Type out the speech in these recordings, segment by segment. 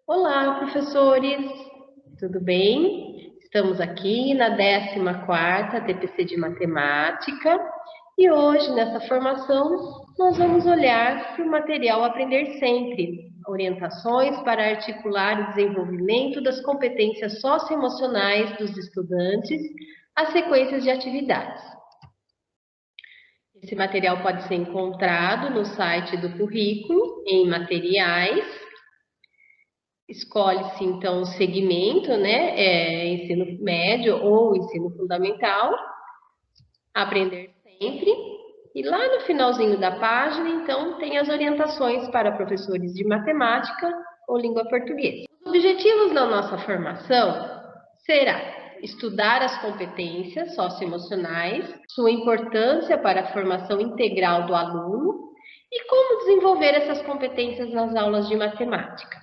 Olá, professores! Tudo bem? Estamos aqui na 14ª TPC de Matemática e hoje, nessa formação, nós vamos olhar para o material Aprender Sempre, orientações para articular o desenvolvimento das competências socioemocionais dos estudantes, as sequências de atividades. Esse material pode ser encontrado no site do currículo, em materiais. Escolhe-se, então, o segmento, né? Ensino médio ou ensino fundamental, aprender sempre. E lá no finalzinho da página, então, tem as orientações para professores de matemática ou língua portuguesa. Os objetivos da nossa formação será estudar as competências socioemocionais, sua importância para a formação integral do aluno e como desenvolver essas competências nas aulas de matemática.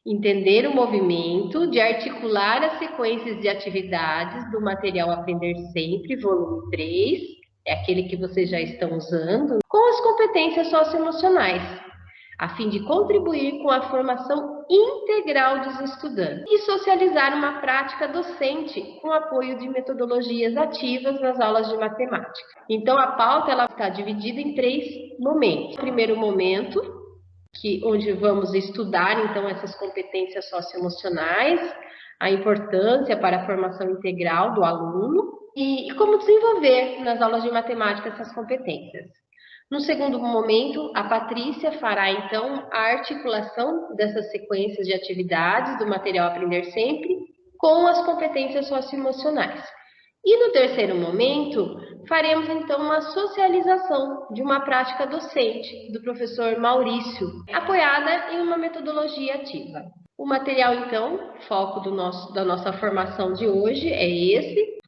Entender o movimento de articular as sequências de atividades do material Aprender Sempre, volume 3, é aquele que vocês já estão usando, com as competências socioemocionais, a fim de contribuir com a formação integral dos estudantes e socializar uma prática docente com apoio de metodologias ativas nas aulas de matemática. Então, a pauta ela está dividida em 3 momentos. O primeiro momento, onde vamos estudar, então, essas competências socioemocionais, a importância para a formação integral do aluno e como desenvolver nas aulas de matemática essas competências. No segundo momento, a Patrícia fará, então, a articulação dessas sequências de atividades do material Aprender Sempre com as competências socioemocionais. E no terceiro momento, faremos então uma socialização de uma prática docente do professor Maurício, apoiada em uma metodologia ativa. O material, então, foco da nossa formação de hoje é esse.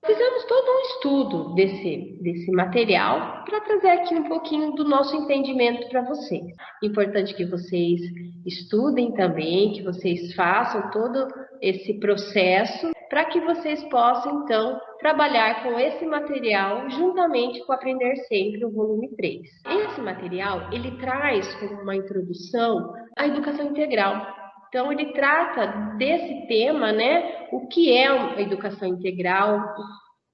Fizemos todo um estudo desse material para trazer aqui um pouquinho do nosso entendimento para vocês. Importante que vocês estudem também, que vocês façam todo esse processo para que vocês possam, então, trabalhar com esse material juntamente com Aprender Sempre, o volume 3. Esse material, ele traz como uma introdução a educação integral. Então, ele trata desse tema, né? O que é a educação integral,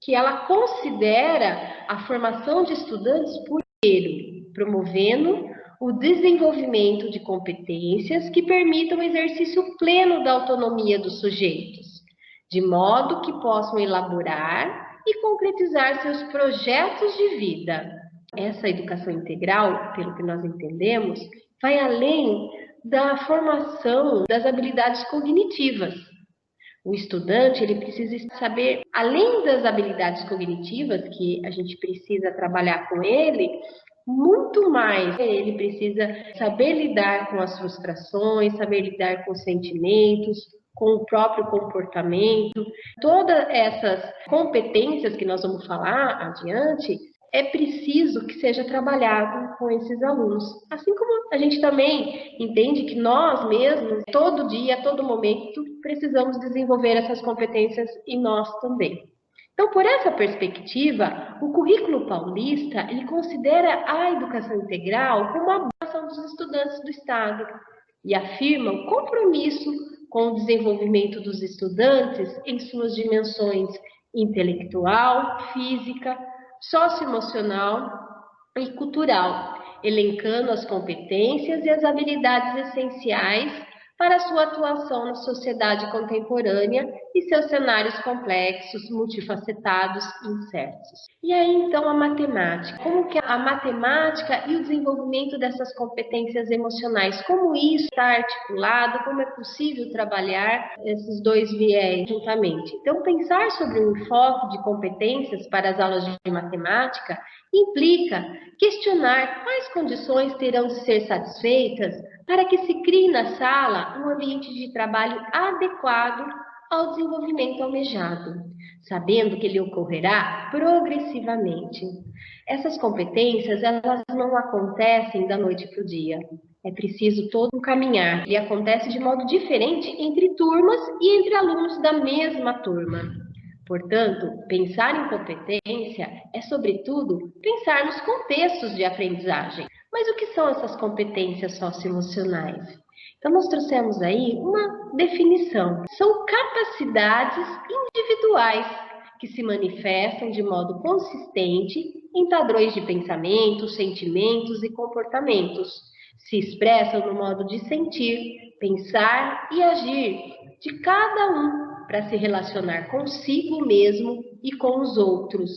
que ela considera a formação de estudantes por inteiro, promovendo o desenvolvimento de competências que permitam o exercício pleno da autonomia dos sujeitos, de modo que possam elaborar e concretizar seus projetos de vida. Essa educação integral, pelo que nós entendemos, vai além da formação das habilidades cognitivas. O estudante ele precisa saber, além das habilidades cognitivas que a gente precisa trabalhar com ele, muito mais. Ele precisa saber lidar com as frustrações, saber lidar com os sentimentos, com o próprio comportamento. Todas essas competências que nós vamos falar adiante, é preciso que seja trabalhado com esses alunos. Assim como a gente também entende que nós mesmos, todo dia, a todo momento, precisamos desenvolver essas competências em nós também. Então, por essa perspectiva, o currículo paulista ele considera a educação integral como a base dos estudantes do Estado e afirma o compromisso com o desenvolvimento dos estudantes em suas dimensões intelectual, física, socioemocional e cultural, elencando as competências e as habilidades essenciais para a sua atuação na sociedade contemporânea e seus cenários complexos, multifacetados e incertos. E aí, então, a matemática. Como que a matemática e o desenvolvimento dessas competências emocionais, como isso está articulado, como é possível trabalhar esses dois viés juntamente? Então, pensar sobre um enfoque de competências para as aulas de matemática implica questionar quais condições terão de ser satisfeitas para que se crie na sala um ambiente de trabalho adequado ao desenvolvimento almejado, sabendo que ele ocorrerá progressivamente. Essas competências, elas não acontecem da noite para o dia. É preciso todo um caminhar e acontece de modo diferente entre turmas e entre alunos da mesma turma. Portanto, pensar em competência é, sobretudo, pensar nos contextos de aprendizagem. Mas o que são essas competências socioemocionais? Então, nós trouxemos aí uma definição. São capacidades individuais que se manifestam de modo consistente em padrões de pensamento, sentimentos e comportamentos. Se expressam no modo de sentir, pensar e agir de cada um para se relacionar consigo mesmo e com os outros,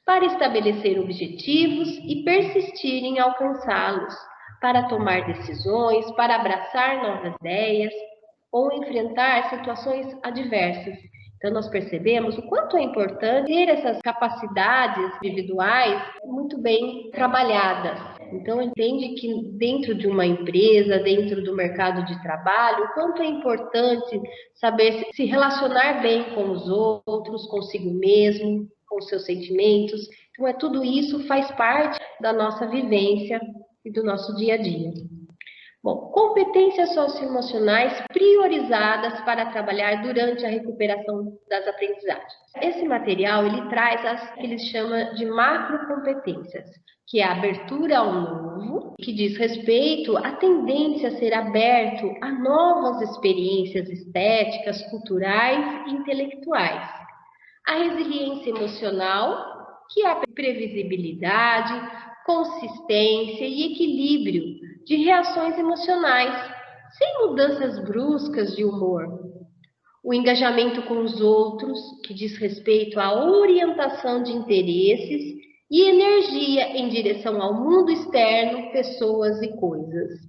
para estabelecer objetivos e persistir em alcançá-los, para tomar decisões, para abraçar novas ideias ou enfrentar situações adversas. Então, nós percebemos o quanto é importante ter essas capacidades individuais muito bem trabalhadas. Então, entende que dentro de uma empresa, dentro do mercado de trabalho, o quanto é importante saber se relacionar bem com os outros, consigo mesmo, com os seus sentimentos. Então, tudo isso faz parte da nossa vivência e do nosso dia a dia. Bom, competências socioemocionais priorizadas para trabalhar durante a recuperação das aprendizagens. Esse material, ele traz as que eles chamam de macrocompetências, que é a abertura ao novo, que diz respeito à tendência a ser aberto a novas experiências estéticas, culturais e intelectuais. A resiliência emocional, que é a previsibilidade, consistência e equilíbrio de reações emocionais, sem mudanças bruscas de humor. O engajamento com os outros, que diz respeito à orientação de interesses e energia em direção ao mundo externo, pessoas e coisas.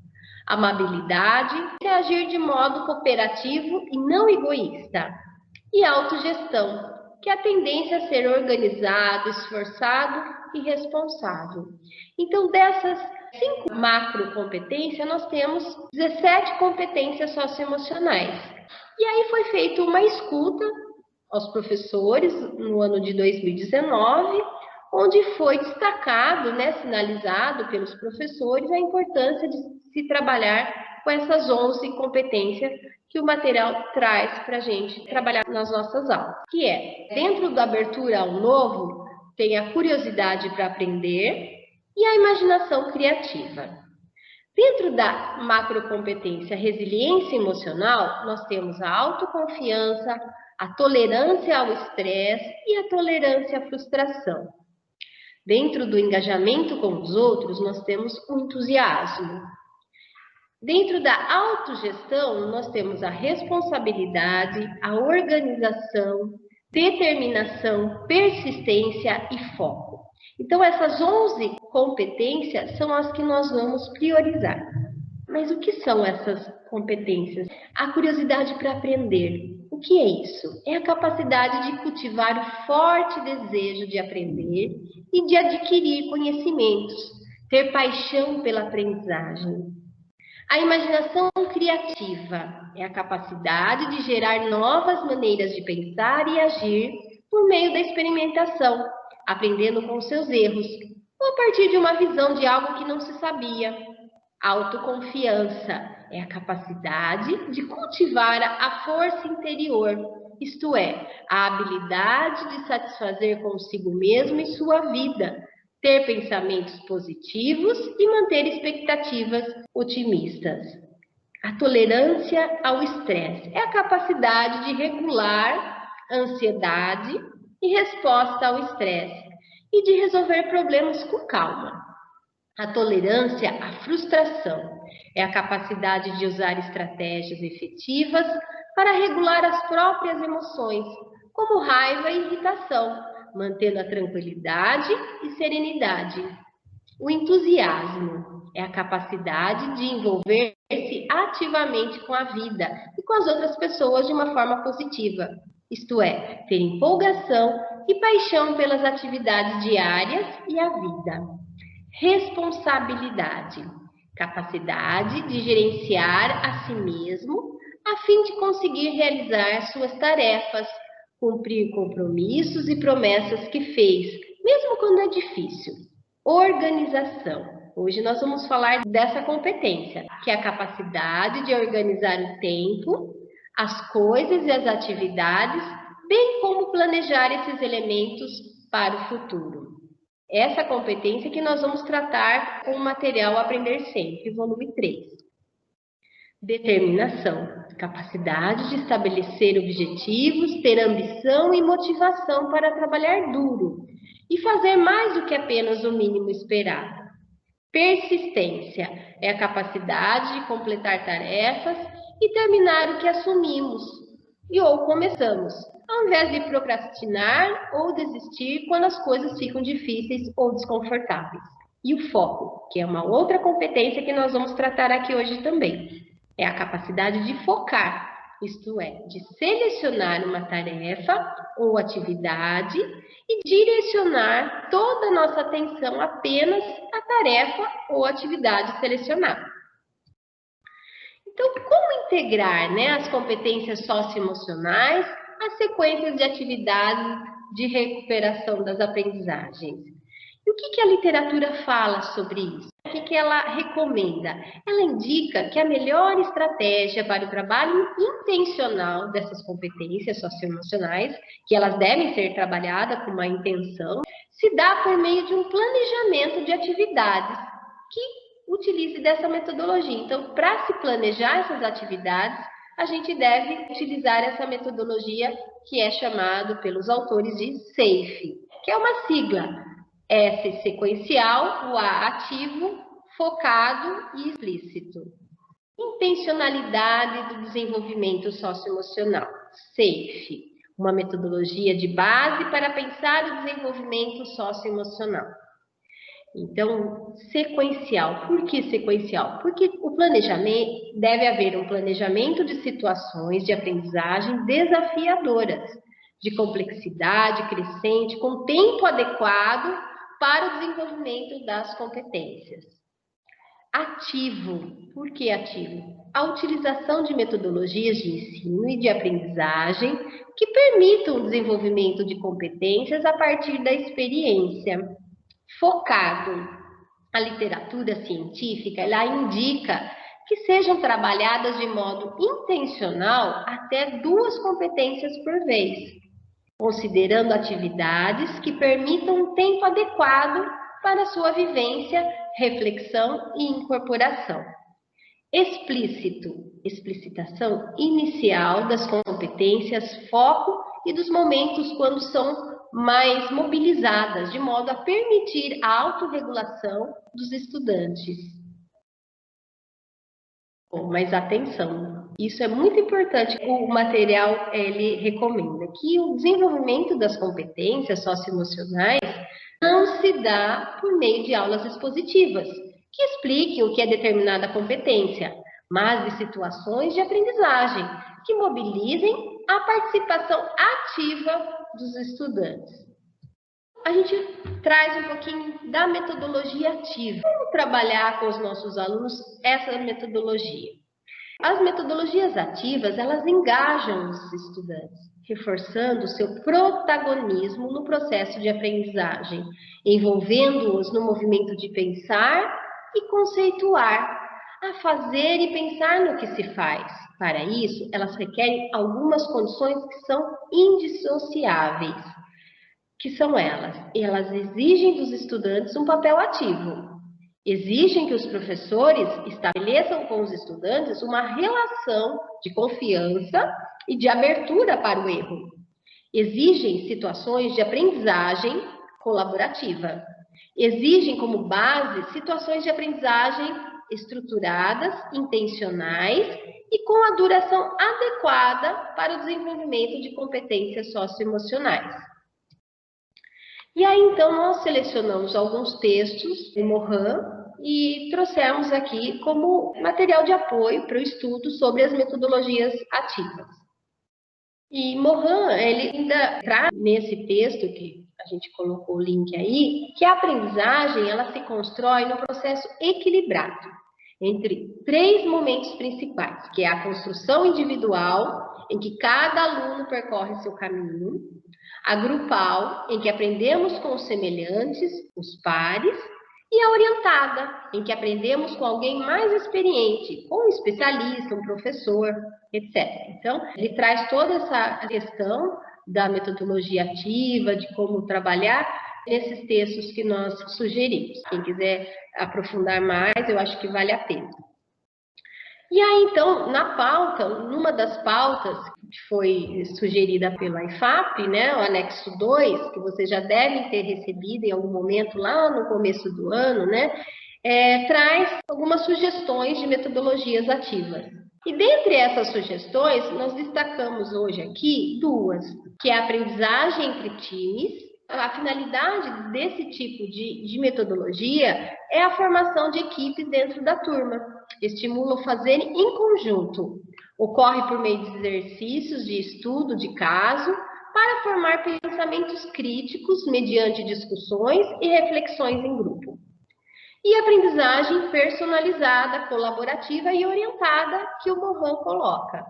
Amabilidade, agir de modo cooperativo e não egoísta. E autogestão, que é a tendência a ser organizado, esforçado e responsável. Então, dessas 5 macrocompetências, nós temos 17 competências socioemocionais. E aí foi feita uma escuta aos professores no ano de 2019, onde foi destacado, sinalizado pelos professores a importância de se trabalhar com essas 11 competências que o material traz para a gente trabalhar nas nossas aulas, que é, dentro da abertura ao novo, tem a curiosidade para aprender e a imaginação criativa. Dentro da macrocompetência resiliência emocional, nós temos a autoconfiança, a tolerância ao estresse e a tolerância à frustração. Dentro do engajamento com os outros, nós temos o entusiasmo. Dentro da autogestão, nós temos a responsabilidade, a organização, determinação, persistência e foco. Então, essas 11 competências são as que nós vamos priorizar. Mas o que são essas competências? A curiosidade para aprender. O que é isso? É a capacidade de cultivar o forte desejo de aprender e de adquirir conhecimentos, ter paixão pela aprendizagem. A imaginação criativa é a capacidade de gerar novas maneiras de pensar e agir por meio da experimentação, aprendendo com seus erros, ou a partir de uma visão de algo que não se sabia. A autoconfiança é a capacidade de cultivar a força interior, isto é, a habilidade de satisfazer consigo mesmo e sua vida, ter pensamentos positivos e manter expectativas otimistas. A tolerância ao estresse é a capacidade de regular a ansiedade e resposta ao estresse e de resolver problemas com calma. A tolerância à frustração é a capacidade de usar estratégias efetivas para regular as próprias emoções, como raiva e irritação, mantendo a tranquilidade e serenidade. O entusiasmo é a capacidade de envolver-se ativamente com a vida e com as outras pessoas de uma forma positiva, isto é, ter empolgação e paixão pelas atividades diárias e a vida. Responsabilidade, capacidade de gerenciar a si mesmo a fim de conseguir realizar suas tarefas, cumprir compromissos e promessas que fez, mesmo quando é difícil. Organização. Hoje nós vamos falar dessa competência, que é a capacidade de organizar o tempo, as coisas e as atividades, bem como planejar esses elementos para o futuro. Essa competência que nós vamos tratar com o material Aprender Sempre, volume 3. Determinação, capacidade de estabelecer objetivos, ter ambição e motivação para trabalhar duro e fazer mais do que apenas o mínimo esperado. Persistência é a capacidade de completar tarefas e terminar o que assumimos ou começamos, ao invés de procrastinar ou desistir quando as coisas ficam difíceis ou desconfortáveis. E o foco, que é uma outra competência que nós vamos tratar aqui hoje também. É a capacidade de focar, isto é, de selecionar uma tarefa ou atividade e direcionar toda a nossa atenção apenas à tarefa ou atividade selecionada. Então, como integrar, as competências socioemocionais às sequências de atividades de recuperação das aprendizagens? E o que a literatura fala sobre isso? O que ela recomenda? Ela indica que a melhor estratégia para o trabalho intencional dessas competências socioemocionais, que elas devem ser trabalhadas com uma intenção, se dá por meio de um planejamento de atividades que utilize dessa metodologia. Então, para se planejar essas atividades, a gente deve utilizar essa metodologia que é chamada pelos autores de SAFE, que é uma sigla. S sequencial, o A ativo, focado e explícito. Intencionalidade do desenvolvimento socioemocional, SAFE, uma metodologia de base para pensar o desenvolvimento socioemocional. Então, sequencial. Por que sequencial? Porque o planejamento, deve haver um planejamento de situações de aprendizagem desafiadoras, de complexidade crescente, com tempo adequado para o desenvolvimento das competências. Ativo. Por que ativo? A utilização de metodologias de ensino e de aprendizagem que permitam o desenvolvimento de competências a partir da experiência. Focado. A literatura científica, ela indica que sejam trabalhadas de modo intencional até 2 competências por vez, considerando atividades que permitam um tempo adequado para sua vivência, reflexão e incorporação. Explícito, explicitação inicial das competências, foco e dos momentos quando são mais mobilizadas, de modo a permitir a autorregulação dos estudantes. Mas atenção, isso é muito importante. O material, ele recomenda que o desenvolvimento das competências socioemocionais não se dá por meio de aulas expositivas, que expliquem o que é determinada competência, mas de situações de aprendizagem, que mobilizem a participação ativa dos estudantes. A gente traz um pouquinho da metodologia ativa. Como trabalhar com os nossos alunos essa metodologia? As metodologias ativas, elas engajam os estudantes, reforçando o seu protagonismo no processo de aprendizagem, envolvendo-os no movimento de pensar e conceituar, a fazer e pensar no que se faz. Para isso, elas requerem algumas condições que são indissociáveis. Que são elas? Elas exigem dos estudantes um papel ativo. Exigem que os professores estabeleçam com os estudantes uma relação de confiança e de abertura para o erro. Exigem situações de aprendizagem colaborativa. Exigem como base situações de aprendizagem estruturadas, intencionais e com a duração adequada para o desenvolvimento de competências socioemocionais. E aí, então, nós selecionamos alguns textos de Morin e trouxemos aqui como material de apoio para o estudo sobre as metodologias ativas. E Morin, ele ainda traz nesse texto, que a gente colocou o link aí, que a aprendizagem, ela se constrói num processo equilibrado entre 3 momentos principais, que é a construção individual, em que cada aluno percorre seu caminho, a grupal, em que aprendemos com os semelhantes, os pares, e a orientada, em que aprendemos com alguém mais experiente, com um especialista, um professor, etc. Então, ele traz toda essa questão da metodologia ativa, de como trabalhar nesses textos que nós sugerimos. Quem quiser aprofundar mais, eu acho que vale a pena. E aí, então, na pauta, numa das pautas que foi sugerida pela IFAP, né, o anexo 2, que vocês já devem ter recebido em algum momento lá no começo do ano, né, traz algumas sugestões de metodologias ativas. E dentre essas sugestões, nós destacamos hoje aqui duas, que é a aprendizagem entre times. A finalidade desse tipo de metodologia é a formação de equipes dentro da turma. Estimula o fazer em conjunto. Ocorre por meio de exercícios de estudo de caso para formar pensamentos críticos mediante discussões e reflexões em grupo. E aprendizagem personalizada, colaborativa e orientada que o Mohan coloca.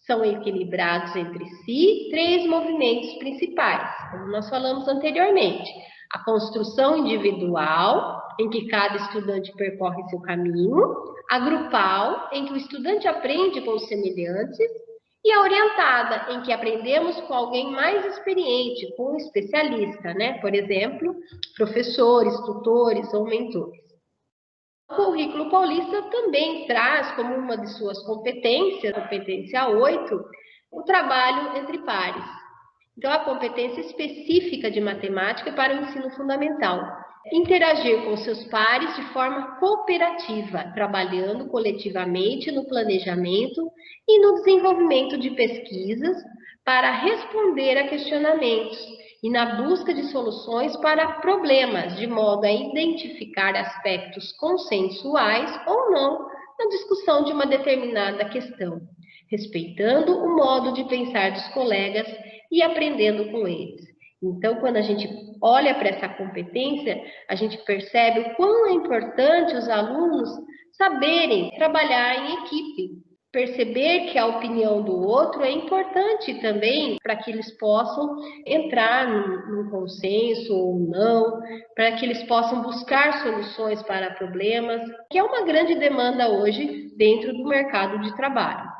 São equilibrados entre si 3 movimentos principais, como nós falamos anteriormente. A construção individual, em que cada estudante percorre seu caminho, a grupal, em que o estudante aprende com os semelhantes, e a orientada, em que aprendemos com alguém mais experiente, com um especialista, né? Por exemplo, professores, tutores ou mentores. O currículo paulista também traz como uma de suas competências, competência 8, o trabalho entre pares. Então, a competência específica de matemática para o ensino fundamental. Interagir com seus pares de forma cooperativa, trabalhando coletivamente no planejamento e no desenvolvimento de pesquisas para responder a questionamentos e na busca de soluções para problemas, de modo a identificar aspectos consensuais ou não na discussão de uma determinada questão, respeitando o modo de pensar dos colegas e aprendendo com eles. Então, quando a gente olha para essa competência, a gente percebe o quão é importante os alunos saberem trabalhar em equipe, perceber que a opinião do outro é importante também para que eles possam entrar num consenso ou não, para que eles possam buscar soluções para problemas, que é uma grande demanda hoje dentro do mercado de trabalho.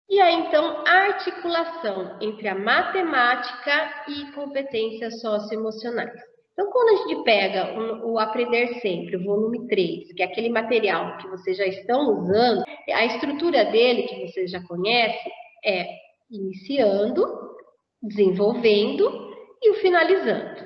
E aí, então, a articulação entre a matemática e competências socioemocionais. Então, quando a gente pega o Aprender Sempre, o volume 3, que é aquele material que vocês já estão usando, a estrutura dele, que vocês já conhecem, é iniciando, desenvolvendo e o finalizando.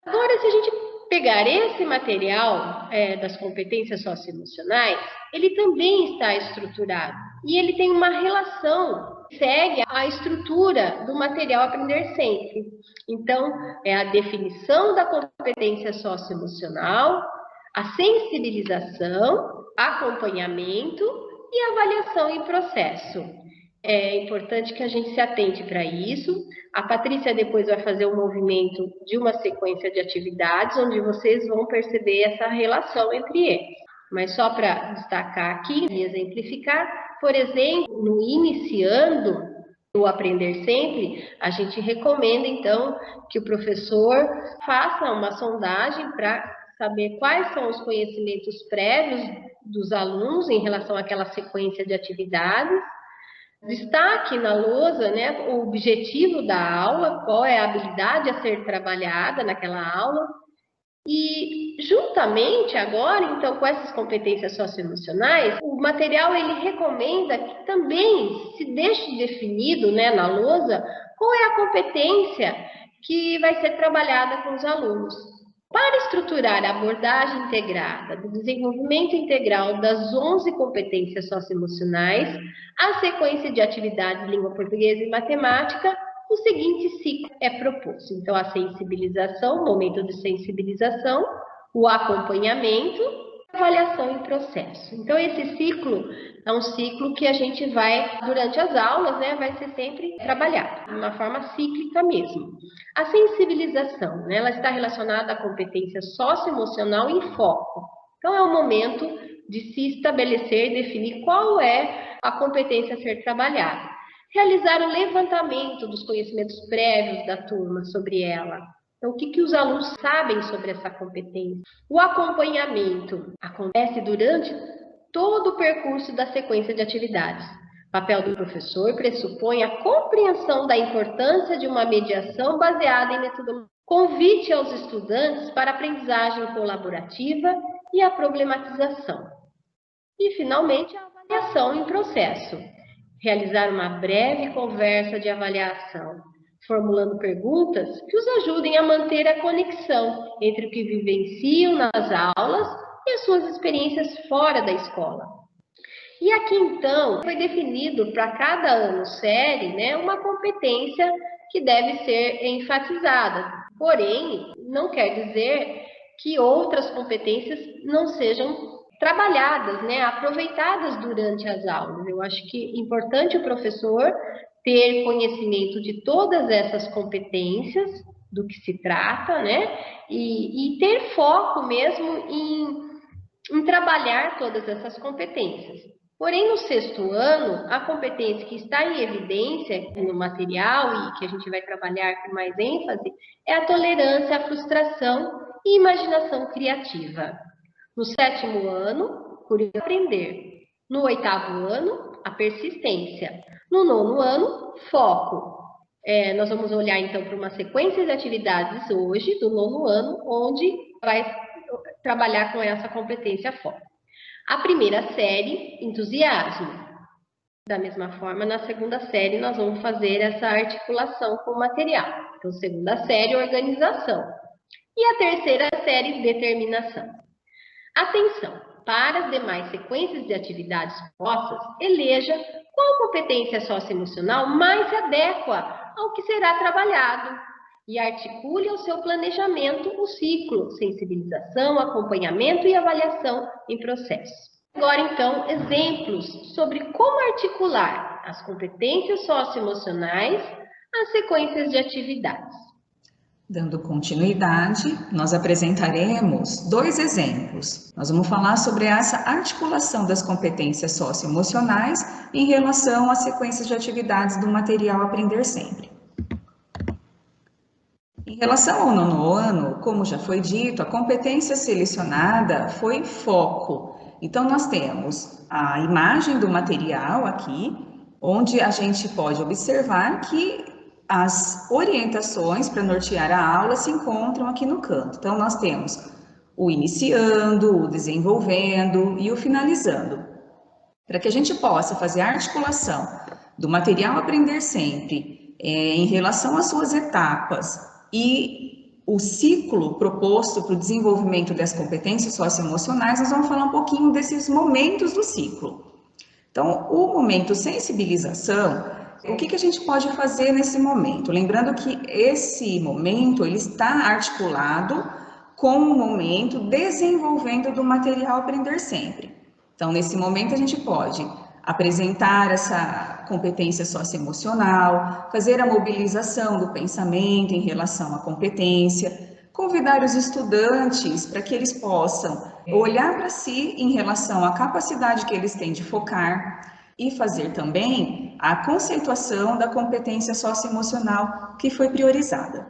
Agora, se a gente pegar esse material das competências socioemocionais, ele também está estruturado e ele tem uma relação, segue a estrutura do material Aprender Sempre. Então, é a definição da competência socioemocional, a sensibilização, acompanhamento e avaliação em processo. É importante que a gente se atente para isso. A Patrícia depois vai fazer um movimento de uma sequência de atividades, onde vocês vão perceber essa relação entre eles. Mas só para destacar aqui e exemplificar, por exemplo, no iniciando o Aprender Sempre, a gente recomenda, então, que o professor faça uma sondagem para saber quais são os conhecimentos prévios dos alunos em relação àquela sequência de atividades. Destaque na lousa, né, o objetivo da aula, qual é a habilidade a ser trabalhada naquela aula. E juntamente agora, então, com essas competências socioemocionais, o material ele recomenda que também se deixe definido, né, na lousa qual é a competência que vai ser trabalhada com os alunos. Para estruturar a abordagem integrada do desenvolvimento integral das 11 competências socioemocionais, a sequência de atividades língua portuguesa e matemática, o seguinte ciclo é proposto. Então, a sensibilização, momento de sensibilização, o acompanhamento, avaliação e processo. Então, esse ciclo é um ciclo que a gente vai, durante as aulas, né, vai ser sempre trabalhado, de uma forma cíclica mesmo. A sensibilização, né, ela está relacionada à competência socioemocional em foco. Então, é o momento de se estabelecer e definir qual é a competência a ser trabalhada. Realizar o levantamento dos conhecimentos prévios da turma sobre ela. Então, o que os alunos sabem sobre essa competência? O acompanhamento acontece durante todo o percurso da sequência de atividades. O papel do professor pressupõe a compreensão da importância de uma mediação baseada em metodologia. Convite aos estudantes para a aprendizagem colaborativa e a problematização. E, finalmente, a avaliação em processo. Realizar uma breve conversa de avaliação, formulando perguntas que os ajudem a manter a conexão entre o que vivenciam nas aulas e as suas experiências fora da escola. E aqui, então, foi definido para cada ano série, né, uma competência que deve ser enfatizada. Porém, não quer dizer que outras competências não sejam trabalhadas, né, aproveitadas durante as aulas. Eu acho que é importante o professor ter conhecimento de todas essas competências, do que se trata, né, e ter foco mesmo em trabalhar todas essas competências. Porém, no sexto ano, a competência que está em evidência no material e que a gente vai trabalhar com mais ênfase é a tolerância à frustração e imaginação criativa. No sétimo ano, curiosidade aprender. No oitavo ano, a persistência. No nono ano, foco. Nós vamos olhar então para uma sequência de atividades hoje, do nono ano, onde vai trabalhar com essa competência foco. A primeira série, entusiasmo. Da mesma forma, na segunda série, nós vamos fazer essa articulação com o material. Então, segunda série, organização. E a terceira série, determinação. Atenção! Para as demais sequências de atividades propostas, eleja qual competência socioemocional mais se adequa ao que será trabalhado e articule ao seu planejamento o ciclo, sensibilização, acompanhamento e avaliação em processo. Agora, então, exemplos sobre como articular as competências socioemocionais às sequências de atividades. Dando continuidade, nós apresentaremos 2 exemplos. Nós vamos falar sobre essa articulação das competências socioemocionais em relação às sequências de atividades do material Aprender Sempre. Em relação ao nono ano, como já foi dito, a competência selecionada foi foco. Então, nós temos a imagem do material aqui, onde a gente pode observar que as orientações para nortear a aula se encontram aqui no canto. Então, nós temos o iniciando, o desenvolvendo e o finalizando. Para que a gente possa fazer a articulação do material Aprender Sempre em relação às suas etapas e o ciclo proposto para o desenvolvimento das competências socioemocionais, nós vamos falar um pouquinho desses momentos do ciclo. Então, o momento sensibilização, o que a gente pode fazer nesse momento? Lembrando que esse momento ele está articulado com o momento desenvolvendo do material Aprender Sempre. Então, nesse momento, a gente pode apresentar essa competência socioemocional, fazer a mobilização do pensamento em relação à competência, convidar os estudantes para que eles possam olhar para si em relação à capacidade que eles têm de focar e fazer também a conceituação da competência socioemocional que foi priorizada.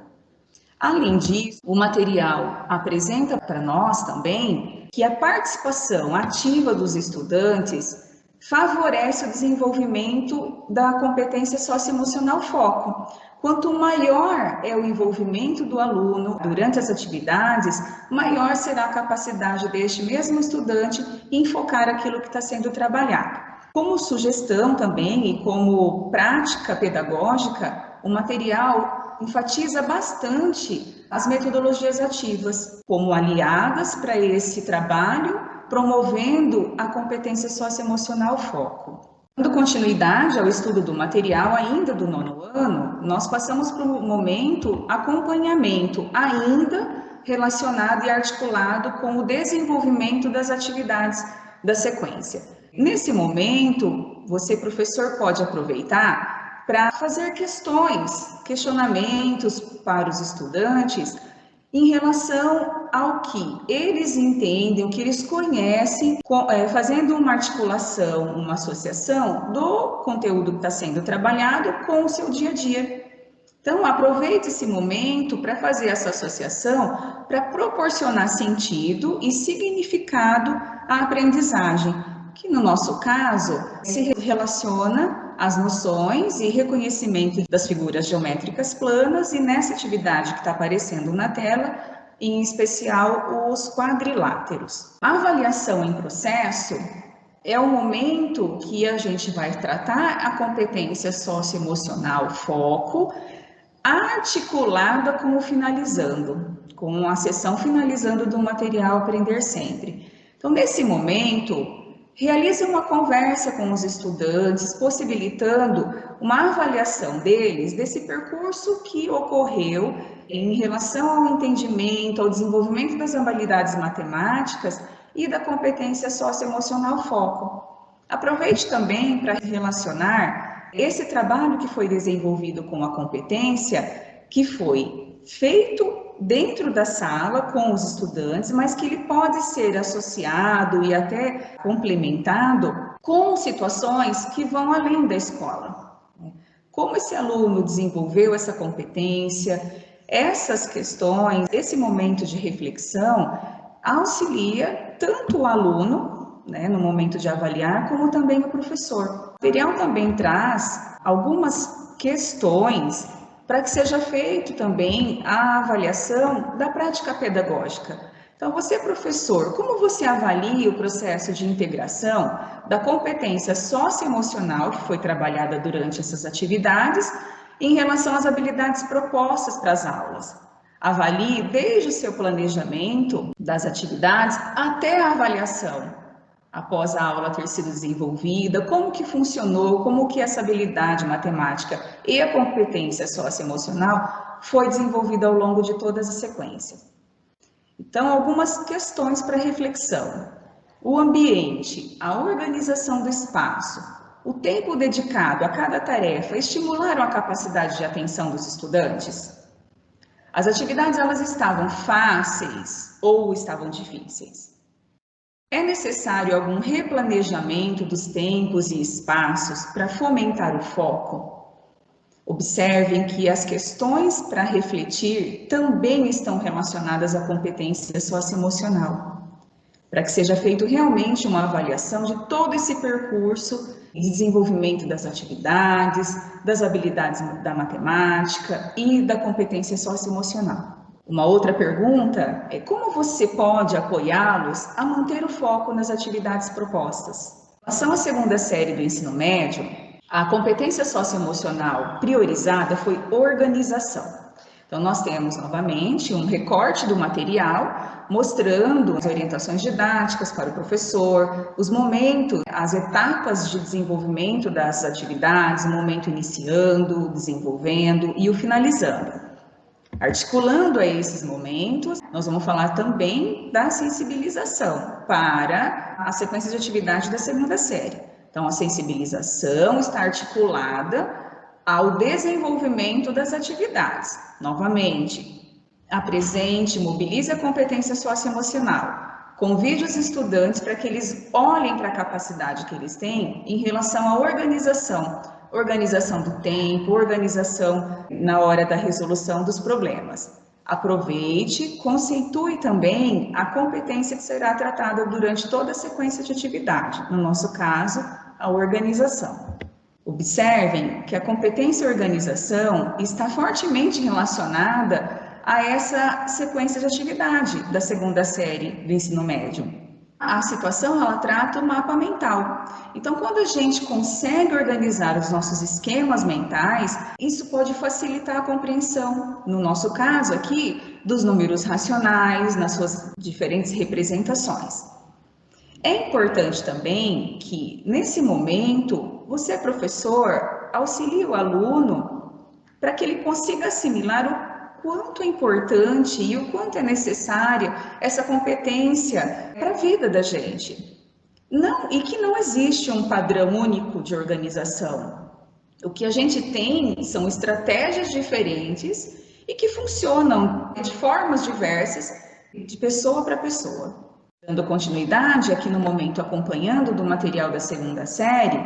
Além disso, o material apresenta para nós também que a participação ativa dos estudantes favorece o desenvolvimento da competência socioemocional foco. Quanto maior é o envolvimento do aluno durante as atividades, maior será a capacidade deste mesmo estudante em focar aquilo que está sendo trabalhado. Como sugestão também e como prática pedagógica, o material enfatiza bastante as metodologias ativas como aliadas para esse trabalho, promovendo a competência socioemocional foco. Dando continuidade ao estudo do material ainda do nono ano, nós passamos para o momento acompanhamento, ainda relacionado e articulado com o desenvolvimento das atividades da sequência. Nesse momento, você, professor, pode aproveitar para fazer questionamentos para os estudantes em relação ao que eles entendem, o que eles conhecem, fazendo uma articulação, uma associação do conteúdo que está sendo trabalhado com o seu dia a dia. Então, aproveite esse momento para fazer essa associação, para proporcionar sentido e significado à aprendizagem, que no nosso caso se relaciona às noções e reconhecimento das figuras geométricas planas e nessa atividade que está aparecendo na tela, em especial os quadriláteros. A avaliação em processo é o momento que a gente vai tratar a competência socioemocional foco, articulada com o finalizando, com a sessão finalizando do material Aprender Sempre. Então, nesse momento, realize uma conversa com os estudantes, possibilitando uma avaliação deles desse percurso que ocorreu em relação ao entendimento, ao desenvolvimento das habilidades matemáticas e da competência socioemocional foco. Aproveite também para relacionar esse trabalho que foi desenvolvido com a competência, que foi feito dentro da sala com os estudantes, mas que ele pode ser associado e até complementado com situações que vão além da escola. Como esse aluno desenvolveu essa competência, essas questões, esse momento de reflexão auxilia tanto o aluno, no momento de avaliar, como também o professor. O material também traz algumas questões para que seja feito também a avaliação da prática pedagógica. Então, você, professor, como você avalia o processo de integração da competência socioemocional que foi trabalhada durante essas atividades em relação às habilidades propostas para as aulas? Avalie desde o seu planejamento das atividades até a avaliação, após a aula ter sido desenvolvida, como que funcionou, como que essa habilidade matemática e a competência socioemocional foi desenvolvida ao longo de todas as sequências. Então, algumas questões para reflexão. O ambiente, a organização do espaço, o tempo dedicado a cada tarefa estimularam a capacidade de atenção dos estudantes? As atividades, elas estavam fáceis ou estavam difíceis? É necessário algum replanejamento dos tempos e espaços para fomentar o foco? Observem que as questões para refletir também estão relacionadas à competência socioemocional, para que seja feito realmente uma avaliação de todo esse percurso de desenvolvimento das atividades, das habilidades da matemática e da competência socioemocional. Uma outra pergunta é como você pode apoiá-los a manter o foco nas atividades propostas. Em relação à segunda série do ensino médio, a competência socioemocional priorizada foi organização. Então, nós temos novamente um recorte do material mostrando as orientações didáticas para o professor, os momentos, as etapas de desenvolvimento das atividades, o momento iniciando, desenvolvendo e o finalizando. Articulando a esses momentos, nós vamos falar também da sensibilização para a sequência de atividade da segunda série. Então, a sensibilização está articulada ao desenvolvimento das atividades. Novamente, apresente, mobilize a competência socioemocional. Convide os estudantes para que eles olhem para a capacidade que eles têm em relação à organização do tempo, organização na hora da resolução dos problemas. Aproveite, conceitue também a competência que será tratada durante toda a sequência de atividade, no nosso caso, a organização. Observem que a competência organização está fortemente relacionada a essa sequência de atividade da segunda série do ensino médio. A situação, ela trata o mapa mental. Então, quando a gente consegue organizar os nossos esquemas mentais, isso pode facilitar a compreensão, no nosso caso aqui, dos números racionais, nas suas diferentes representações. É importante também que, nesse momento, você, professor, auxilie o aluno para que ele consiga assimilar o quanto é importante e o quanto é necessária essa competência para a vida da gente. E que não existe um padrão único de organização. O que a gente tem são estratégias diferentes e que funcionam de formas diversas, de pessoa para pessoa. Dando continuidade aqui no momento acompanhando do material da segunda série,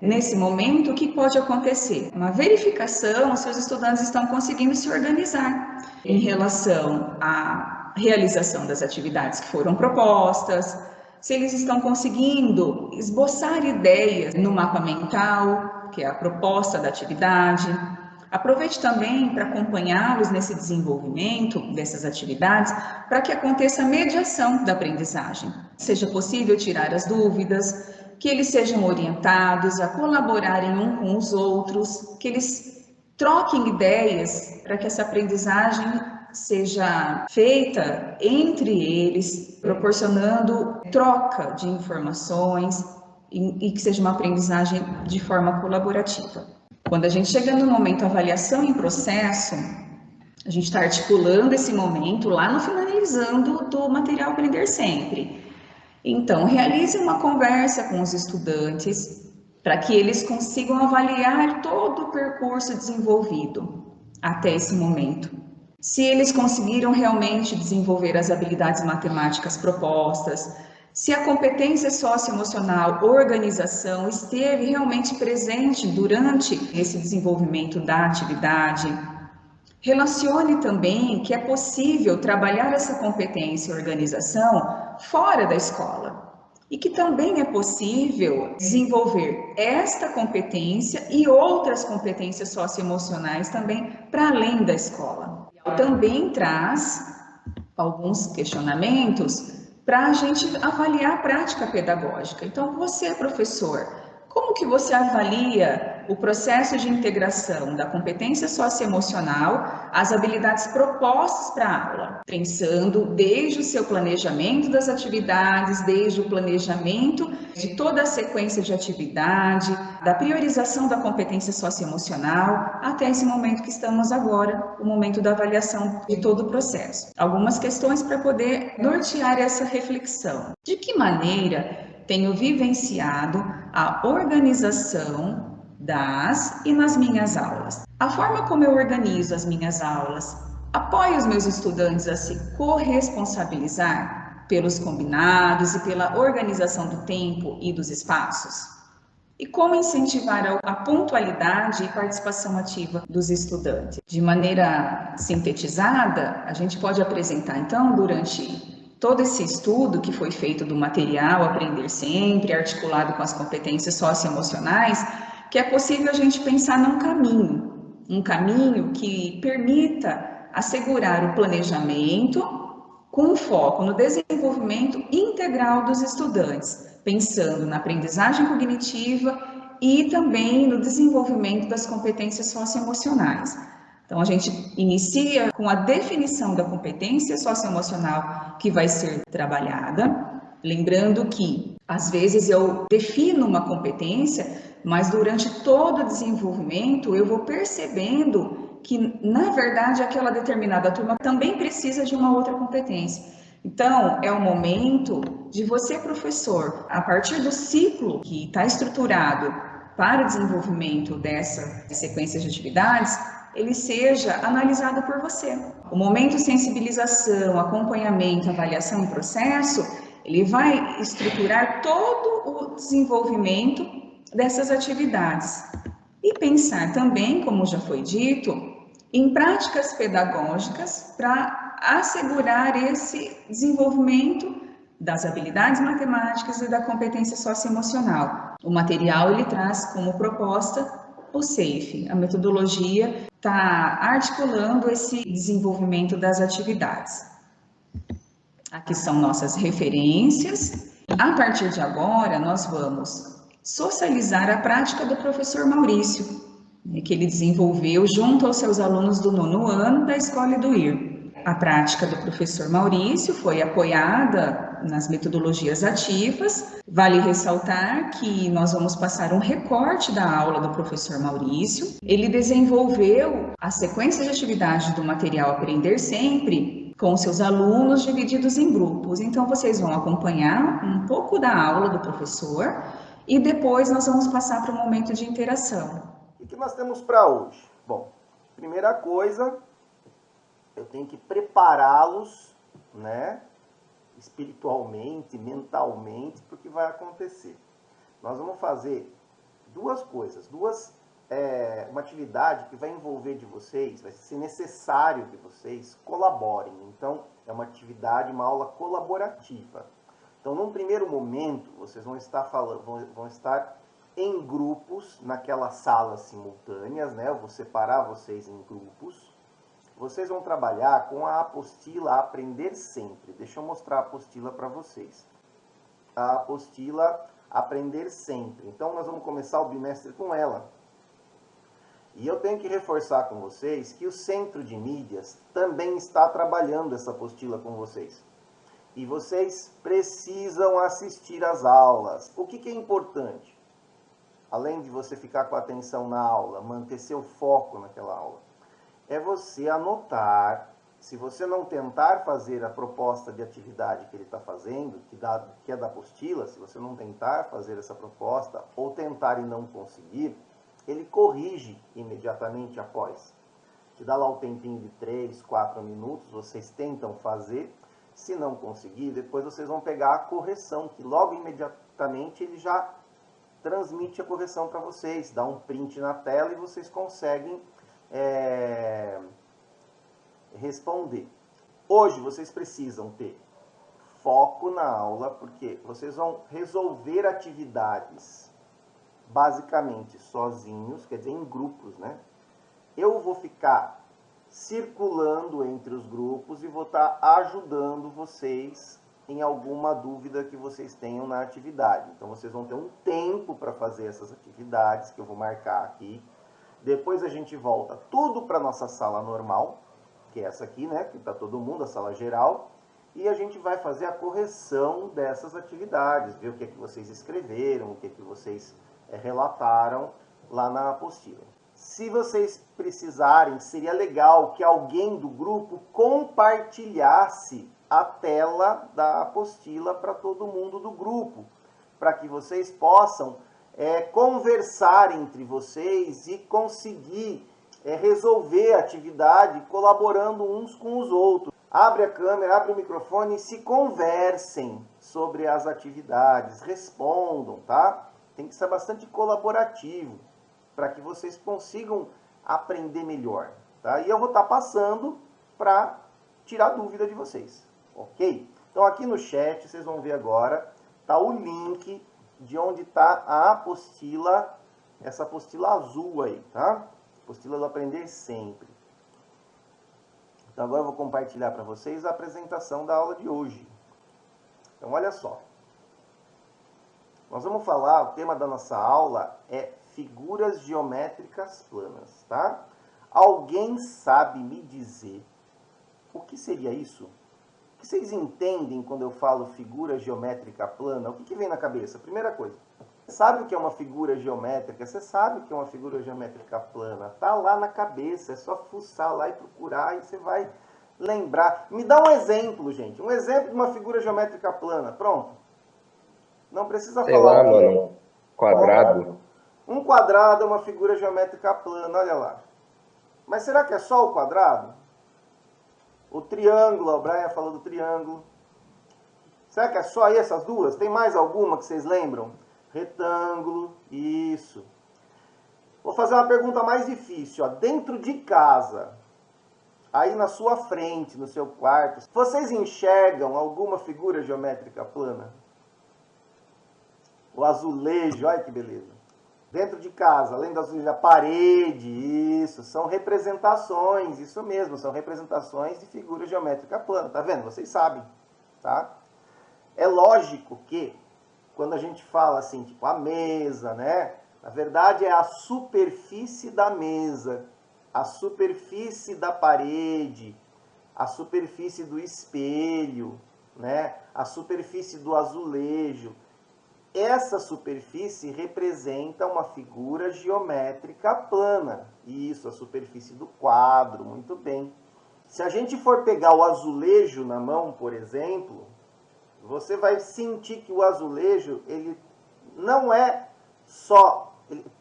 nesse momento, o que pode acontecer? Uma verificação se os estudantes estão conseguindo se organizar em relação à realização das atividades que foram propostas, se eles estão conseguindo esboçar ideias no mapa mental, que é a proposta da atividade. Aproveite também para acompanhá-los nesse desenvolvimento dessas atividades, para que aconteça a mediação da aprendizagem. Seja possível tirar as dúvidas, que eles sejam orientados a colaborarem um com os outros, que eles troquem ideias para que essa aprendizagem seja feita entre eles, proporcionando troca de informações e que seja uma aprendizagem de forma colaborativa. Quando a gente chega no momento avaliação em processo, a gente está articulando esse momento lá no finalizando do material Aprender Sempre. Então, realize uma conversa com os estudantes para que eles consigam avaliar todo o percurso desenvolvido até esse momento. Se eles conseguiram realmente desenvolver as habilidades matemáticas propostas, se a competência socioemocional, organização, esteve realmente presente durante esse desenvolvimento da atividade. Relacione também que é possível trabalhar essa competência e organização fora da escola e que também é possível desenvolver esta competência e outras competências socioemocionais também para além da escola. Também traz alguns questionamentos para a gente avaliar a prática pedagógica. Então, você, professor, como que você avalia o processo de integração da competência socioemocional às habilidades propostas para a aula? Pensando desde o seu planejamento das atividades, desde o planejamento de toda a sequência de atividade, da priorização da competência socioemocional, até esse momento que estamos agora, o momento da avaliação de todo o processo. Algumas questões para poder nortear essa reflexão. De que maneira tenho vivenciado a organização das e nas minhas aulas? A forma como eu organizo as minhas aulas apoia os meus estudantes a se corresponsabilizar pelos combinados e pela organização do tempo e dos espaços? E como incentivar a pontualidade e participação ativa dos estudantes? De maneira sintetizada, a gente pode apresentar, então, durante todo esse estudo que foi feito do material Aprender Sempre, articulado com as competências socioemocionais, que é possível a gente pensar num um caminho que permita assegurar o planejamento com foco no desenvolvimento integral dos estudantes, pensando na aprendizagem cognitiva e também no desenvolvimento das competências socioemocionais. Então, a gente inicia com a definição da competência socioemocional que vai ser trabalhada, lembrando que, às vezes, eu defino uma competência, mas durante todo o desenvolvimento eu vou percebendo que, na verdade, aquela determinada turma também precisa de uma outra competência. Então, é o momento de você, professor, a partir do ciclo que está estruturado para o desenvolvimento dessa sequência de atividades, ele seja analisado por você. O momento sensibilização, acompanhamento, avaliação e processo, ele vai estruturar todo o desenvolvimento dessas atividades. E pensar também, como já foi dito, em práticas pedagógicas para assegurar esse desenvolvimento das habilidades matemáticas e da competência socioemocional. O material ele traz como proposta o SAFE, a metodologia está articulando esse desenvolvimento das atividades. Aqui são nossas referências. A partir de agora, nós vamos socializar a prática do professor Maurício, que ele desenvolveu junto aos seus alunos do 9º ano da Escola Eduir. A prática do professor Maurício foi apoiada nas metodologias ativas. Vale ressaltar que nós vamos passar um recorte da aula do professor Maurício. Ele desenvolveu a sequência de atividades do material Aprender Sempre com seus alunos divididos em grupos. Então, vocês vão acompanhar um pouco da aula do professor e depois nós vamos passar para o momento de interação. O que nós temos para hoje? Bom, primeira coisa, eu tenho que prepará-los, né, espiritualmente, mentalmente, para o que vai acontecer. Nós vamos fazer duas coisas, uma atividade que vai envolver de vocês, vai ser necessário que vocês colaborem. Então, é uma atividade, uma aula colaborativa. Então, num primeiro momento, vocês vão estar em grupos, naquelas salas simultâneas, né? Eu vou separar vocês em grupos. Vocês vão trabalhar com a apostila Aprender Sempre. Deixa eu mostrar a apostila para vocês. A apostila Aprender sempre. Então, nós vamos começar o bimestre com ela. E eu tenho que reforçar com vocês que o Centro de Mídias também está trabalhando essa apostila com vocês. E vocês precisam assistir às aulas. O que é importante? Além de você ficar com a atenção na aula, manter seu foco naquela aula, é você anotar. Se você não tentar fazer a proposta de atividade que ele está fazendo, que é da apostila, se você não tentar fazer essa proposta, ou tentar e não conseguir, ele corrige imediatamente após. Te dá lá o tempinho de 3, 4 minutos, vocês tentam fazer. Se não conseguir, depois vocês vão pegar a correção, que logo imediatamente ele já transmite a correção para vocês. Dá um print na tela e vocês conseguem responder. Hoje vocês precisam ter foco na aula, porque vocês vão resolver atividades basicamente sozinhos, quer dizer, em grupos, né? Eu vou ficar circulando entre os grupos e vou estar ajudando vocês em alguma dúvida que vocês tenham na atividade. Então, vocês vão ter um tempo para fazer essas atividades, que eu vou marcar aqui. Depois a gente volta tudo para a nossa sala normal, que é essa aqui, né? Que está todo mundo, a sala geral. E a gente vai fazer a correção dessas atividades, ver o que é que vocês escreveram, o que é que vocês relataram lá na apostila. Se vocês precisarem, seria legal que alguém do grupo compartilhasse a tela da apostila para todo mundo do grupo, para que vocês possam conversar entre vocês e conseguir resolver a atividade colaborando uns com os outros. Abre a câmera, abre o microfone e se conversem sobre as atividades, respondam, tá? Tem que ser bastante colaborativo, para que vocês consigam aprender melhor, tá? E eu vou estar passando para tirar dúvida de vocês, ok? Então aqui no chat, vocês vão ver agora, tá o link de onde está a apostila, essa apostila azul aí, tá? Apostila do Aprender Sempre. Então agora eu vou compartilhar para vocês a apresentação da aula de hoje. Então olha só. Nós vamos falar, o tema da nossa aula é figuras geométricas planas, tá? Alguém sabe me dizer o que seria isso? O que vocês entendem quando eu falo figura geométrica plana? O que vem na cabeça? Primeira coisa, sabe o que é uma figura geométrica? Você sabe o que é uma figura geométrica plana? Tá lá na cabeça, é só fuçar lá e procurar e você vai lembrar. Me dá um exemplo, gente. Um exemplo de uma figura geométrica plana. Pronto. Não precisa Sei falar. lá, mano. Quadrado. Um quadrado é uma figura geométrica plana, olha lá. Mas será que é só o quadrado? O triângulo, o Brian falou do triângulo. Será que é só aí essas duas? Tem mais alguma que vocês lembram? Retângulo, isso. Vou fazer uma pergunta mais difícil, ó. Dentro de casa, aí na sua frente, no seu quarto, vocês enxergam alguma figura geométrica plana? O azulejo, olha que beleza. Dentro de casa, além do azulejo, a parede, isso, são representações, isso mesmo, são representações de figura geométrica plana, tá vendo? Vocês sabem, tá? É lógico que, quando a gente fala assim, tipo a mesa, né? Na verdade é a superfície da mesa, a superfície da parede, a superfície do espelho, né? A superfície do azulejo. Essa superfície representa uma figura geométrica plana. Isso, a superfície do quadro, muito bem. Se a gente for pegar o azulejo na mão, por exemplo, você vai sentir que o azulejo, ele não é só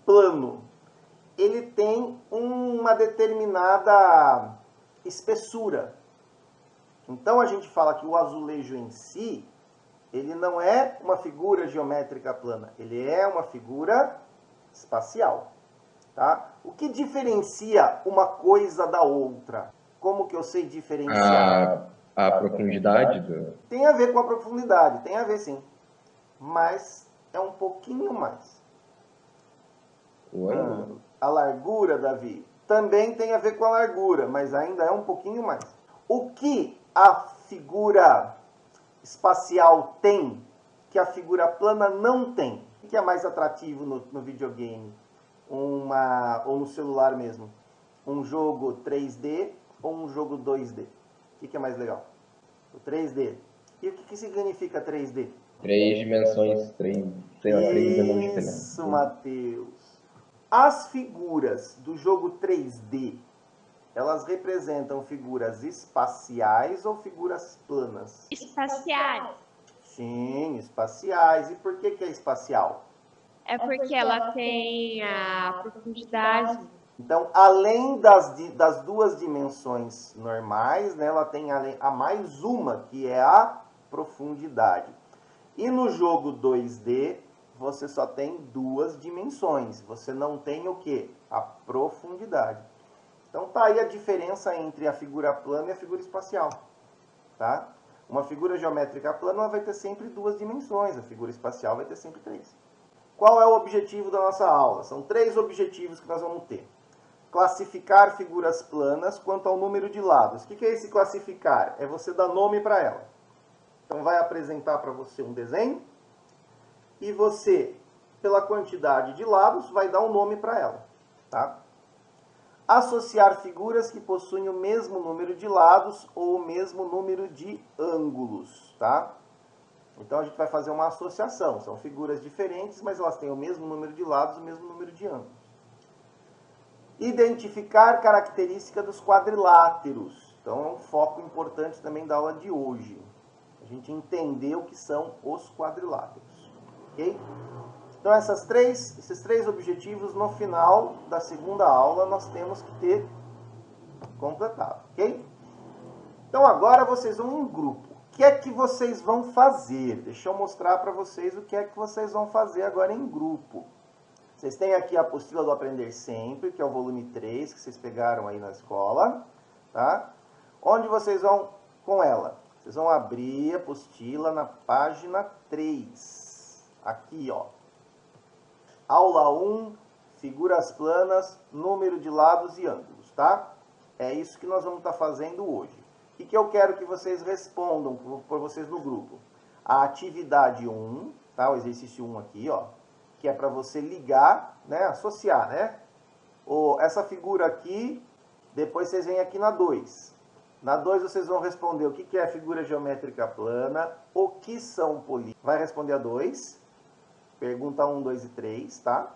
plano. Ele tem uma determinada espessura. Então a gente fala que o azulejo em si, ele não é uma figura geométrica plana, ele é uma figura espacial, tá? O que diferencia uma coisa da outra? Como que eu sei diferenciar? A profundidade do... Tem a ver com a profundidade, tem a ver sim, mas é um pouquinho mais. O ângulo. A largura, Davi, também tem a ver com a largura, mas ainda é um pouquinho mais. O que a figura espacial tem que a figura plana não tem? O que é mais atrativo no videogame? Ou no celular mesmo? Um jogo 3D ou um jogo 2D? O que é mais legal? O 3D. E o que significa 3D? 3 dimensões, sei lá, 3 dimensões Isso, Matheus. As figuras do jogo 3D, elas representam figuras espaciais ou figuras planas? Espaciais. Sim, espaciais. E por que é espacial? É porque ela tem a profundidade. Então, além das duas dimensões normais, né, ela tem a mais uma, que é a profundidade. E no jogo 2D, você só tem duas dimensões. Você não tem o quê? A profundidade. Então, tá aí a diferença entre a figura plana e a figura espacial. Tá? Uma figura geométrica plana ela vai ter sempre duas dimensões. A figura espacial vai ter sempre três. Qual é o objetivo da nossa aula? São 3 objetivos que nós vamos ter. Classificar figuras planas quanto ao número de lados. O que é esse classificar? É você dar nome para ela. Então, vai apresentar para você um desenho e você, pela quantidade de lados, vai dar um nome para ela. Tá? Associar figuras que possuem o mesmo número de lados ou o mesmo número de ângulos. Tá? Então, a gente vai fazer uma associação. São figuras diferentes, mas elas têm o mesmo número de lados e o mesmo número de ângulos. Identificar característica dos quadriláteros. Então, é um foco importante também da aula de hoje. A gente entender o que são os quadriláteros. Ok? Então, esses três objetivos, no final da segunda aula, nós temos que ter completado. Ok? Então, agora vocês vão em grupo. O que é que vocês vão fazer? Deixa eu mostrar para vocês o que é que vocês vão fazer agora em grupo. Vocês têm aqui a apostila do Aprender Sempre, que é o volume 3, que vocês pegaram aí na escola. Tá? Onde vocês vão com ela? Vocês vão abrir a apostila na página 3. Aqui, ó. Aula 1, figuras planas, número de lados e ângulos, tá? É isso que nós vamos estar fazendo hoje. O que eu quero que vocês respondam por vocês no grupo? A atividade 1, tá? O exercício 1 aqui, ó. Que é para você ligar, né? Associar, né? Essa figura aqui, depois vocês vêm aqui na 2. Na 2 vocês vão responder o que é figura geométrica plana, o que são polígonos. Vai responder a 2, pergunta 1, 2 e 3, tá?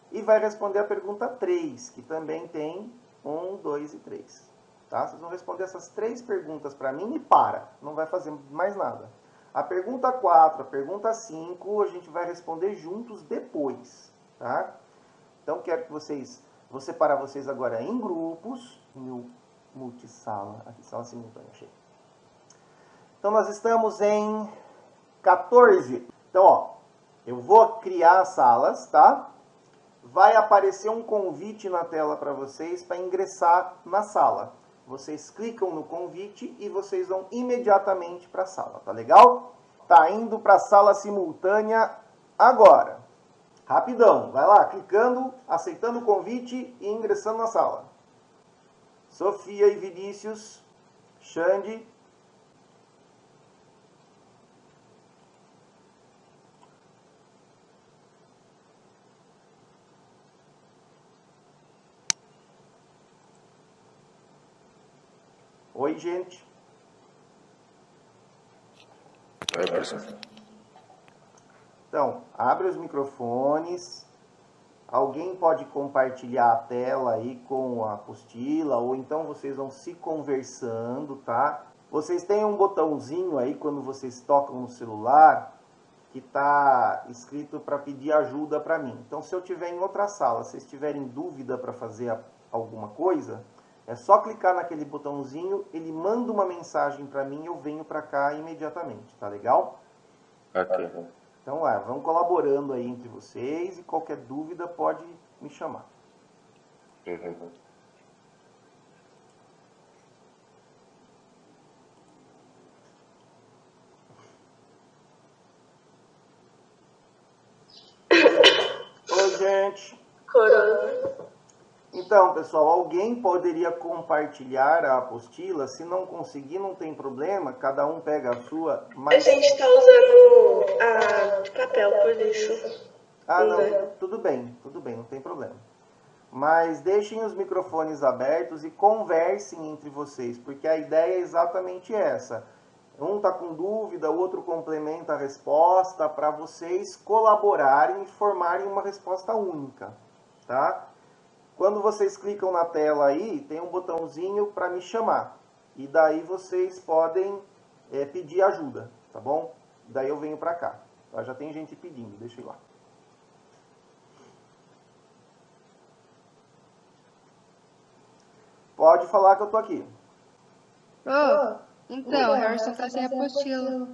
E vai responder a pergunta 3, que também tem 1, 2 e 3. Tá? Vocês vão responder essas 3 perguntas para mim e para, não vai fazer mais nada. A pergunta 4, a pergunta 5, a gente vai responder juntos depois, tá? Então, quero que vocês, vou separar vocês agora em grupos, no multisala, aqui, sala simultânea, achei. Então, nós estamos em 14. Então, ó, eu vou criar as salas, tá? Vai aparecer um convite na tela para vocês para ingressar na sala. Vocês clicam no convite e vocês vão imediatamente para a sala, tá legal? Tá indo para a sala simultânea agora. Rapidão, vai lá, clicando, aceitando o convite e ingressando na sala. Sofia e Vinícius, Xande. Oi, gente. Oi, professor. Então, abre os microfones. Alguém pode compartilhar a tela aí com a apostila, ou então vocês vão se conversando, tá? Vocês têm um botãozinho aí, quando vocês tocam no celular, que está escrito para pedir ajuda para mim. Então, se eu estiver em outra sala, se vocês tiverem dúvida para fazer alguma coisa, é só clicar naquele botãozinho, ele manda uma mensagem para mim e eu venho para cá imediatamente, tá legal? Ok. Então, vão colaborando aí entre vocês e qualquer dúvida pode me chamar. Uhum. Oi, gente. Corona. Então, pessoal, alguém poderia compartilhar a apostila? Se não conseguir, não tem problema, cada um pega a sua. Mas... A gente está usando a de papel, por isso. Ah, não, tudo bem, não tem problema. Mas deixem os microfones abertos e conversem entre vocês, porque a ideia é exatamente essa. Um está com dúvida, o outro complementa a resposta para vocês colaborarem e formarem uma resposta única, tá? Quando vocês clicam na tela aí, tem um botãozinho para me chamar. E daí vocês podem pedir ajuda, tá bom? Daí eu venho para cá. Tá? Já tem gente pedindo, deixa eu ir lá. Pode falar que eu tô aqui. Então, o Harrison tá sem apostila.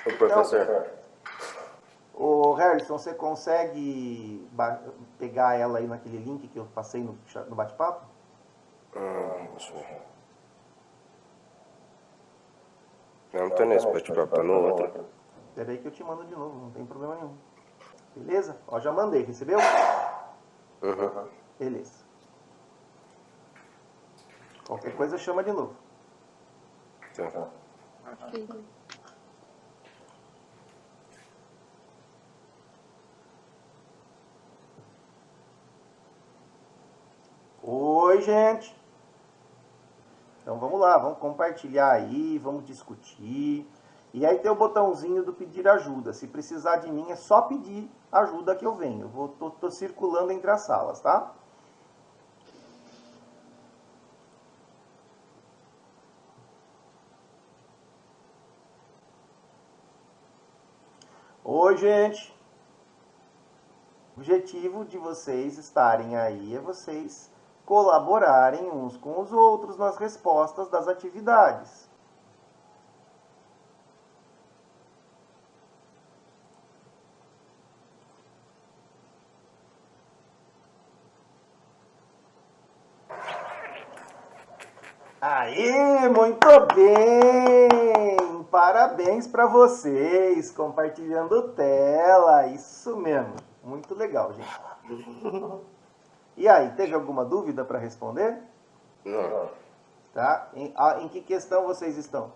O professor. Ô, Harrison, você consegue pegar ela aí naquele link que eu passei no bate-papo? Deixa eu ver. Não tô nesse bate-papo, tá no outro. Espera aí que eu te mando de novo, não tem problema nenhum. Beleza? Ó, já mandei, recebeu? Uhum. Beleza. Qualquer coisa chama de novo. Tá. Ok. Oi, gente. Então vamos lá, vamos compartilhar aí, vamos discutir. E aí tem o botãozinho do pedir ajuda. Se precisar de mim, é só pedir ajuda que eu venho. Eu tô circulando entre as salas, tá? Oi, gente. O objetivo de vocês estarem aí é vocês colaborarem uns com os outros nas respostas das atividades. Aê, muito bem! Parabéns para vocês, compartilhando tela, isso mesmo, muito legal, gente. E aí, teve alguma dúvida para responder? Não. Tá? Em que questão vocês estão?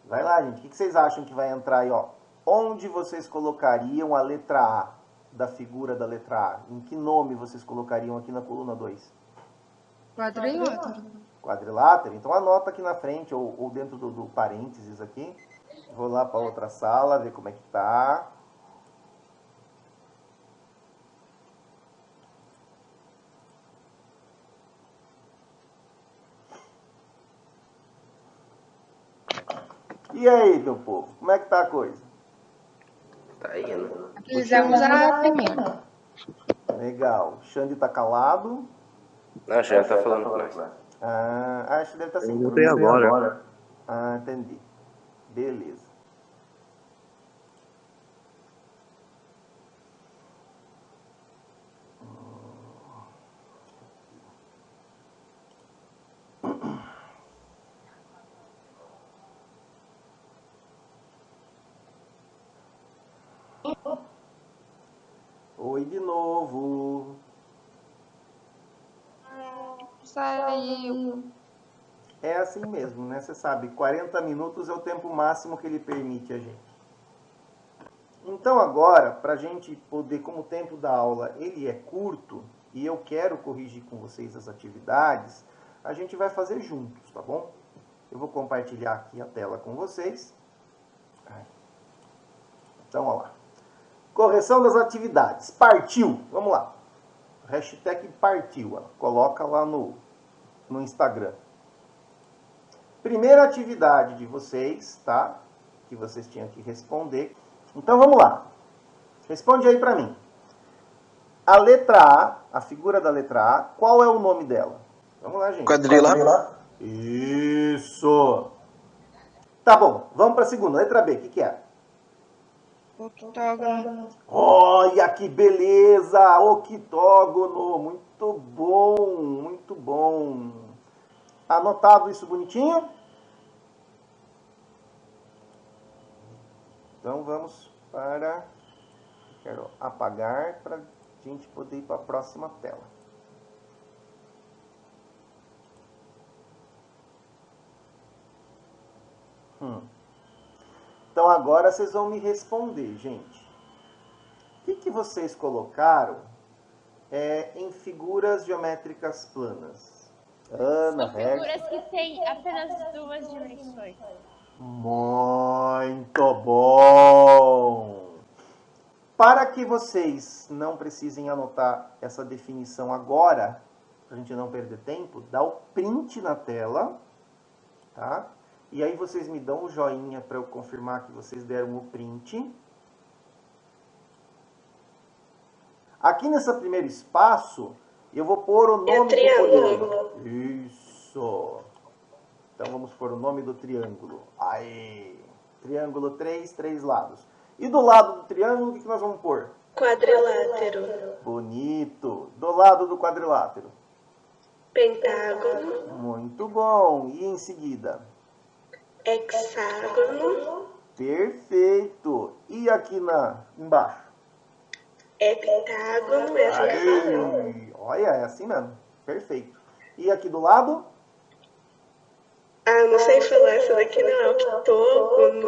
Vai lá, gente, o que vocês acham que vai entrar aí, ó? Onde vocês colocariam a letra A da figura da letra A? Em que nome vocês colocariam aqui na coluna 2? Quadrilátero. Quadrilátero? Então anota aqui na frente ou dentro do parênteses aqui. Vou lá para outra sala, ver como é que tá. E aí, meu povo, como é que tá a coisa? Tá indo. Fizemos a primeira. Legal. O Xande tá calado. Não, já tá falando com nós. Acho que deve estar sem Voltei agora. Entendi. Beleza. Oi de novo. Saiu. É assim mesmo, né? Você sabe, 40 minutos é o tempo máximo que ele permite a gente. Então agora, para a gente poder, como o tempo da aula ele é curto, e eu quero corrigir com vocês as atividades, a gente vai fazer juntos, tá bom? Eu vou compartilhar aqui a tela com vocês. Então, olha lá. Correção das atividades. Partiu. Vamos lá. Hashtag partiu. Ó. Coloca lá no Instagram. Primeira atividade de vocês, tá? Que vocês tinham que responder. Então, vamos lá. Responde aí para mim. A letra A, a figura da letra A, qual é o nome dela? Vamos lá, gente. Quadrilátero. Isso. Tá bom. Vamos para a segunda. Letra B, o que é? Octógono. Olha que beleza! Octógono! Muito bom, muito bom. Anotado isso bonitinho? Então vamos para... Quero apagar para a gente poder ir para a próxima tela. Então agora vocês vão me responder, gente. O que vocês colocaram em figuras geométricas planas? Ana, São figuras que têm apenas 2 dimensões. Muito bom! Para que vocês não precisem anotar essa definição agora, para a gente não perder tempo, dá o print na tela, tá? E aí vocês me dão o joinha para eu confirmar que vocês deram o print. Aqui nesse primeiro espaço, eu vou pôr o nome do polígono. Isso! Então vamos pôr o nome do triângulo. Aí! Triângulo 3 lados. E do lado do triângulo, o que nós vamos pôr? Quadrilátero. Bonito! Do lado do quadrilátero. Pentágono. Muito bom! E em seguida? Hexágono. Perfeito! E aqui embaixo? Heptágono. Essa que eu falei. Aí, olha, é assim mesmo. Perfeito. E aqui do lado? Não sei falar essa daqui não. É octógono.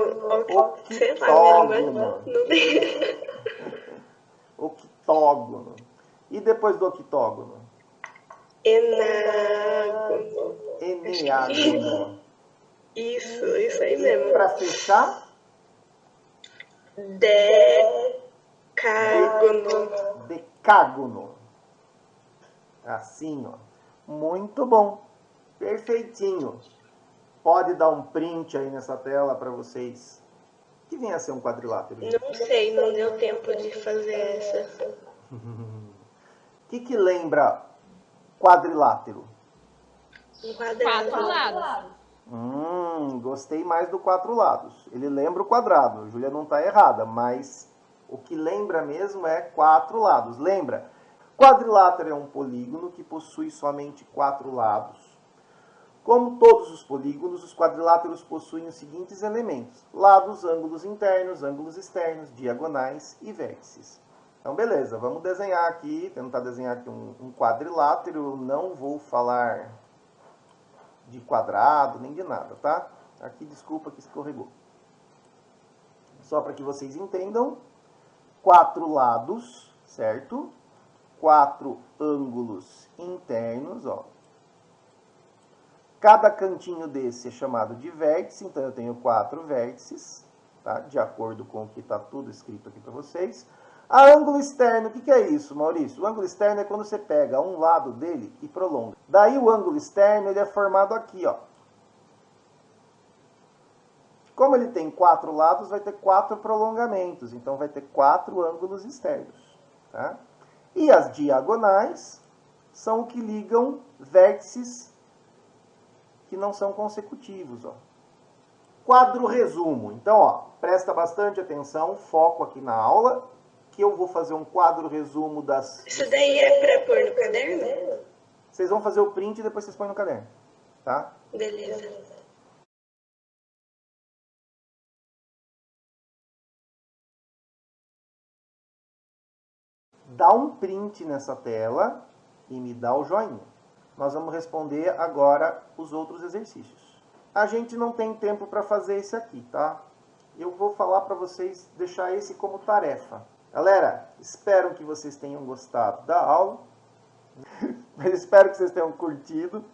Sei lá, Octógono. não tem. Octógono. E depois do octógono? Enágono. Eneágono. Isso aí mesmo. Para fechar? Decágono. Decágono. Assim, ó. Muito bom. Perfeitinho. Pode dar um print aí nessa tela para vocês. Que venha a ser um quadrilátero. Não sei, não deu tempo de fazer essa. O que lembra quadrilátero? Um quadrado. 4 lados. Gostei mais do 4 lados. Ele lembra o quadrado. A Júlia não está errada, mas o que lembra mesmo é 4 lados. Lembra? Quadrilátero é um polígono que possui somente 4 lados. Como todos os polígonos, os quadriláteros possuem os seguintes elementos: lados, ângulos internos, ângulos externos, diagonais e vértices. Então, beleza, vamos desenhar aqui, tentar desenhar aqui um quadrilátero. Não vou falar de quadrado, nem de nada, tá? Aqui, desculpa que escorregou. Só para que vocês entendam, 4 lados, certo? 4 ângulos internos, ó. Cada cantinho desse é chamado de vértice, então eu tenho 4 vértices, tá? De acordo com o que está tudo escrito aqui para vocês. A ângulo externo, o que é isso, Maurício? O ângulo externo é quando você pega um lado dele e prolonga. Daí o ângulo externo ele é formado aqui, ó. Como ele tem 4 lados, vai ter 4 prolongamentos, então vai ter 4 ângulos externos, tá? E as diagonais são o que ligam vértices que não são consecutivos, ó. Quadro resumo. Então, ó, presta bastante atenção, foco aqui na aula, que eu vou fazer um quadro resumo das... Isso daí é pra pôr no caderno? Vocês vão fazer o print e depois vocês põem no caderno, tá? Beleza. Dá um print nessa tela e me dá o joinha. Nós vamos responder agora os outros exercícios. A gente não tem tempo para fazer esse aqui, tá? Eu vou falar para vocês deixar esse como tarefa. Galera, espero que vocês tenham gostado da aula. Espero que vocês tenham curtido,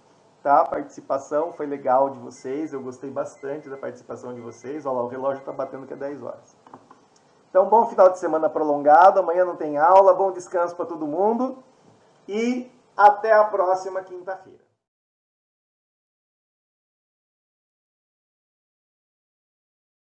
tá? A participação foi legal de vocês. Eu gostei bastante da participação de vocês. Olha lá, o relógio está batendo que é 10 horas. Então, bom final de semana prolongado. Amanhã não tem aula. Bom descanso para todo mundo. E até a próxima quinta-feira.